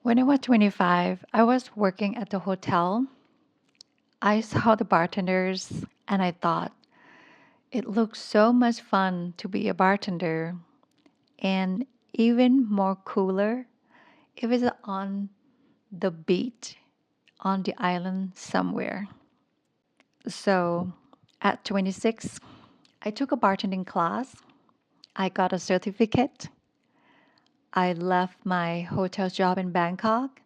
When I was 25, I was working at the hotel. I saw the bartenders and I thought, it looks so much fun to be a bartender and even more cooler if it's on the beach on the island somewhere. So at 26, I took a bartending class. I got a certificate. I left my hotel job in Bangkok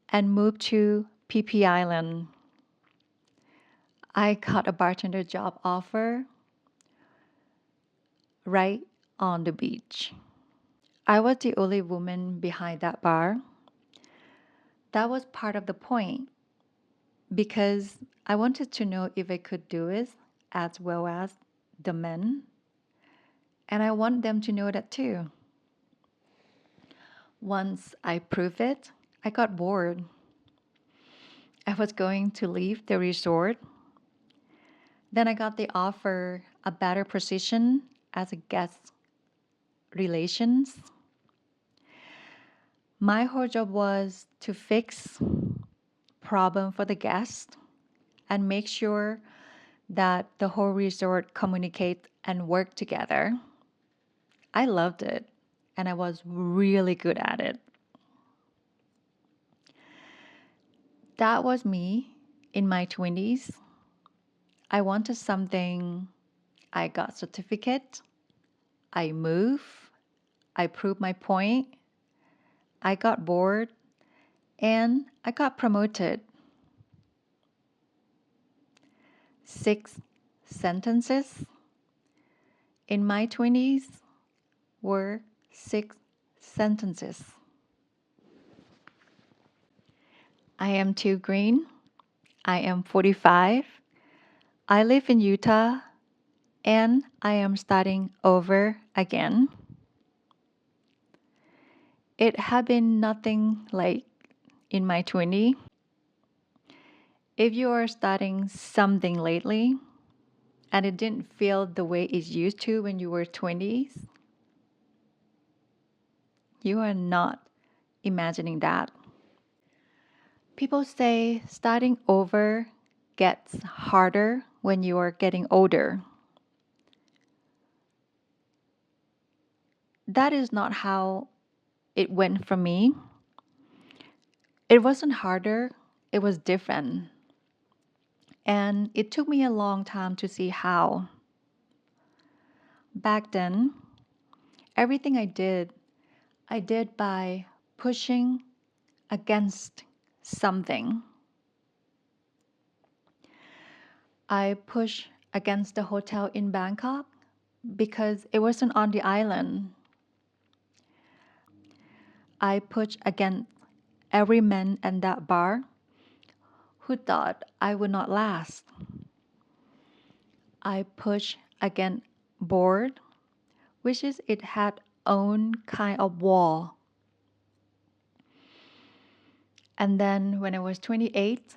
and moved to PP Island. I got a bartender job offer right on the beach. I was the only woman behind that bar. That was part of the point because I wanted to know if I could do it as well as the men, and I want them to know that too. Once I proved it, I got bored. I was going to leave the resort. Then I got the offer a better position as a guest relations. My whole job was to fix problem for the guest and make sure that the whole resort communicate and work together. I loved it and I was really good at it. That was me in my 20s. I wanted something. I got certificate. I moved. I proved my point. I got bored and I got promoted. 6 sentences in my 20s were 6 sentences. I am too green. I am 45. I live in Utah and I am starting over again. It had been nothing like in my 20s. If you are starting something lately and it didn't feel the way it used to when you were 20s, you are not imagining that. People say starting over gets harder when you are getting older. That is not how it went for me. It wasn't harder, it was different. And it took me a long time to see how. Back then, everything I did by pushing against something. I pushed against the hotel in Bangkok because it wasn't on the island. I pushed against every man in that bar who thought I would not last. I pushed against board, which is it had own kind of wall. And then when I was 28,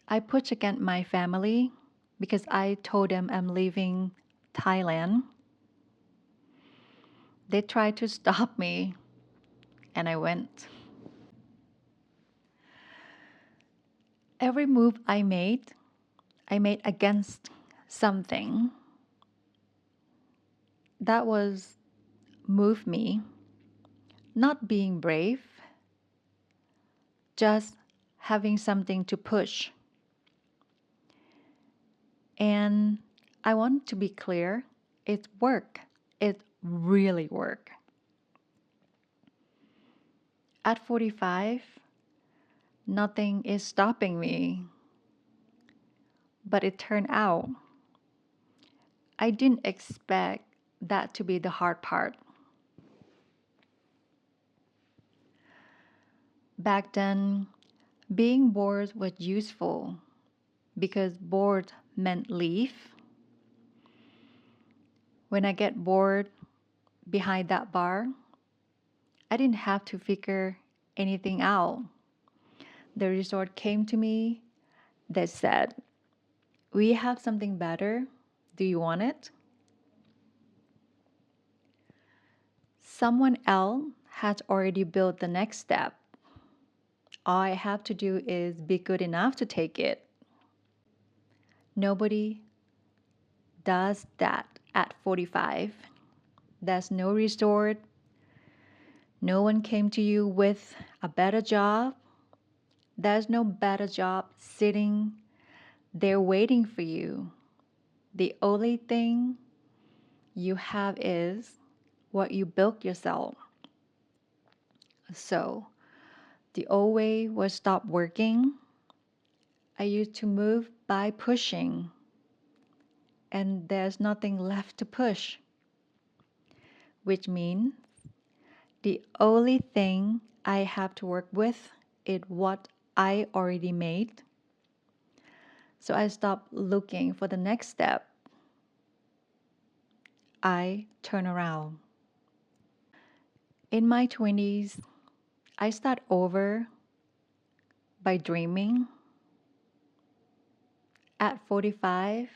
I pushed against my family because I told them I'm leaving Thailand. They tried to stop me and I went. Every move I made against something that was moved me, not being brave, just having something to push. And I want to be clear, it's work. It really work. At 45, nothing is stopping me. But it turned out I didn't expect that to be the hard part. Back then, being bored was useful because bored meant leave. When I get bored behind that bar, I didn't have to figure anything out. The resort came to me. They said, we have something better. Do you want it? Someone else had already built the next step. All I have to do is be good enough to take it. Nobody does that at 45. There's no resort. No one came to you with a better job. There's no better job sitting there waiting for you. The only thing you have is what you built yourself. So the old way was stop working. I used to move by pushing, and there's nothing left to push, which means the only thing I have to work with is what I already made. So I stopped looking for the next step. I turn around. In my 20s, I start over by dreaming. At 45,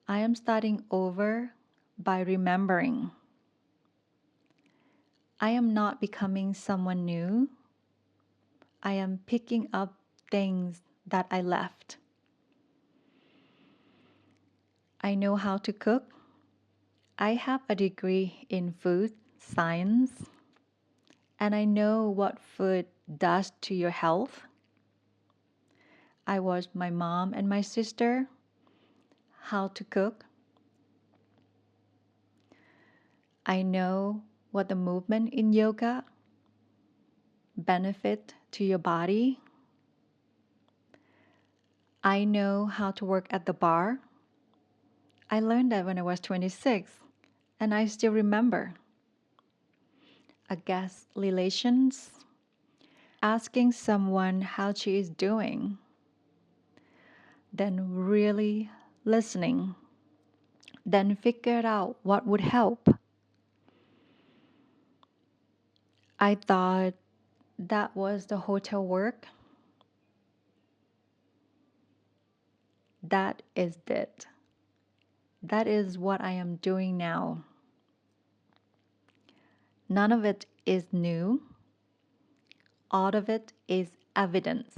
I am starting over by remembering. I am not becoming someone new. I am picking up things that I left. I know how to cook. I have a degree in food science, and I know what food does to your health. I watched my mom and my sister how to cook. I know what the movement in yoga benefit to your body. I know how to work at the bar. I learned that when I was 26, and I still remember. A guest relations, asking someone how she is doing, then really listening, then figured out what would help. I thought that was the hotel work. That is it. That is what I am doing now. None of it is new. All of it is evidence.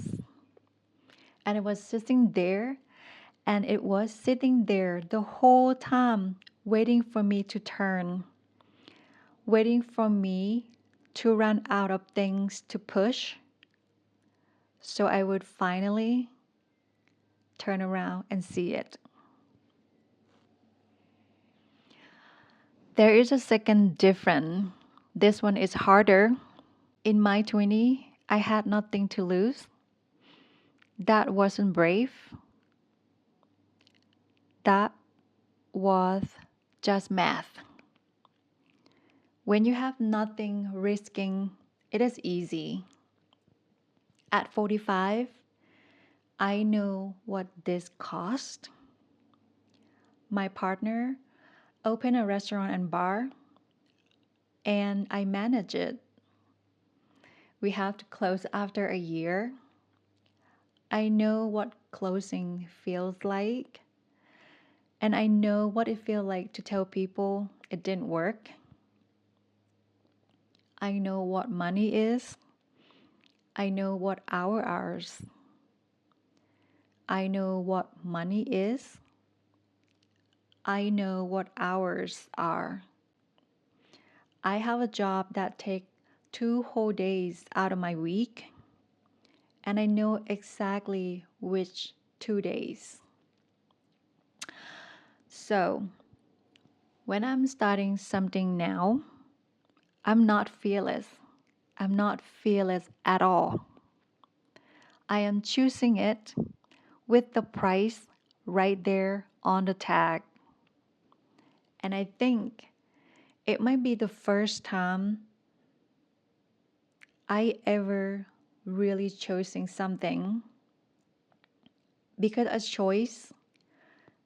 And it was sitting there, and it was sitting there the whole time, waiting for me to turn, waiting for me to run out of things to push, so I would finally turn around and see it. There is a second difference. This one is harder. In my 20, I had nothing to lose. That wasn't brave. That was just math. When you have nothing risking, it is easy. At 45, I know what this cost. My partner opened a restaurant and bar, and I manage it. We have to close after a year. I know what closing feels like, and I know what it feels like to tell people it didn't work. I know what money is. I know what our hours. I know what money is. I know what hours are. I have a job that takes 2 whole days out of my week, and I know exactly which 2 days. So, when I'm starting something now, I'm not fearless. I'm not fearless at all. I am choosing it with the price right there on the tag. And I think it might be the first time I ever really choosing something, because a choice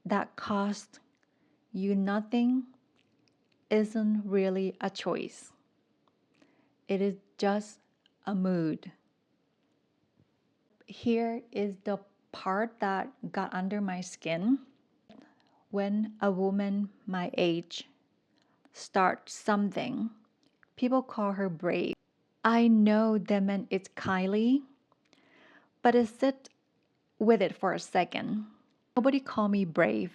that costs you nothing isn't really a choice. It is just a mood. Here is the part that got under my skin. When a woman my age starts something, people call her brave. I know they meant it kindly, but I sit with it for a second. Nobody called me brave.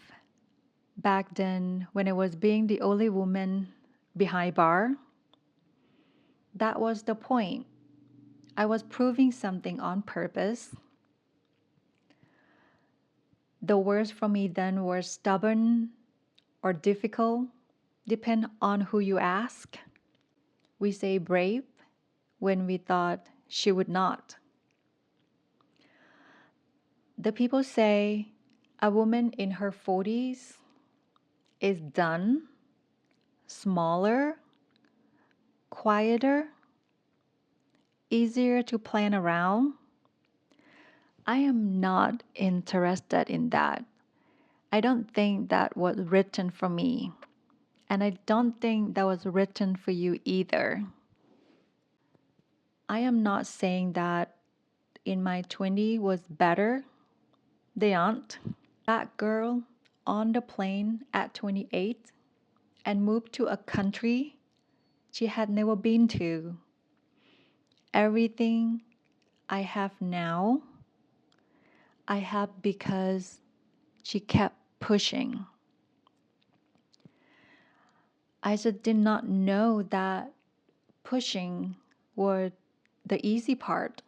Back then, when I was being the only woman behind bar, that was the point. I was proving something on purpose. The words from me then were stubborn or difficult, depend on who you ask. We say brave when we thought she would not. The people say a woman in her 40s is done, smaller, quieter, easier to plan around. I am not interested in that. I don't think that was written for me. And I don't think that was written for you either. I am not saying that in my 20s was better. They aren't. That girl on the plane at 28 and moved to a country she had never been to. Everything I have now, I have because she kept pushing. I just did not know that pushing was the easy part.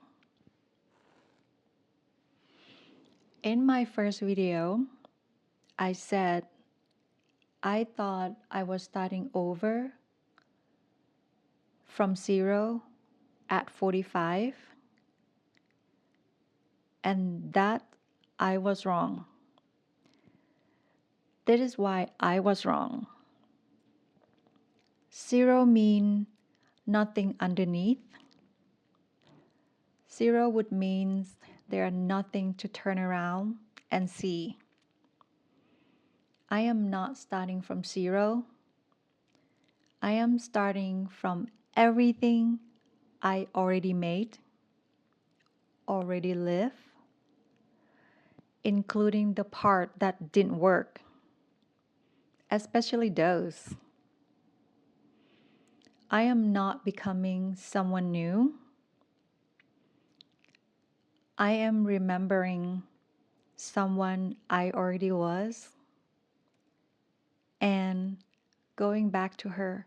In my first video, I said I thought I was starting over from zero at 45, and that I was wrong. That is why I was wrong. Zero mean nothing underneath. Zero would mean there are nothing to turn around and see. I am not starting from zero. I am starting from everything I already made, already live, including the part that didn't work, especially those. I am not becoming someone new. I am remembering someone I already was and going back to her.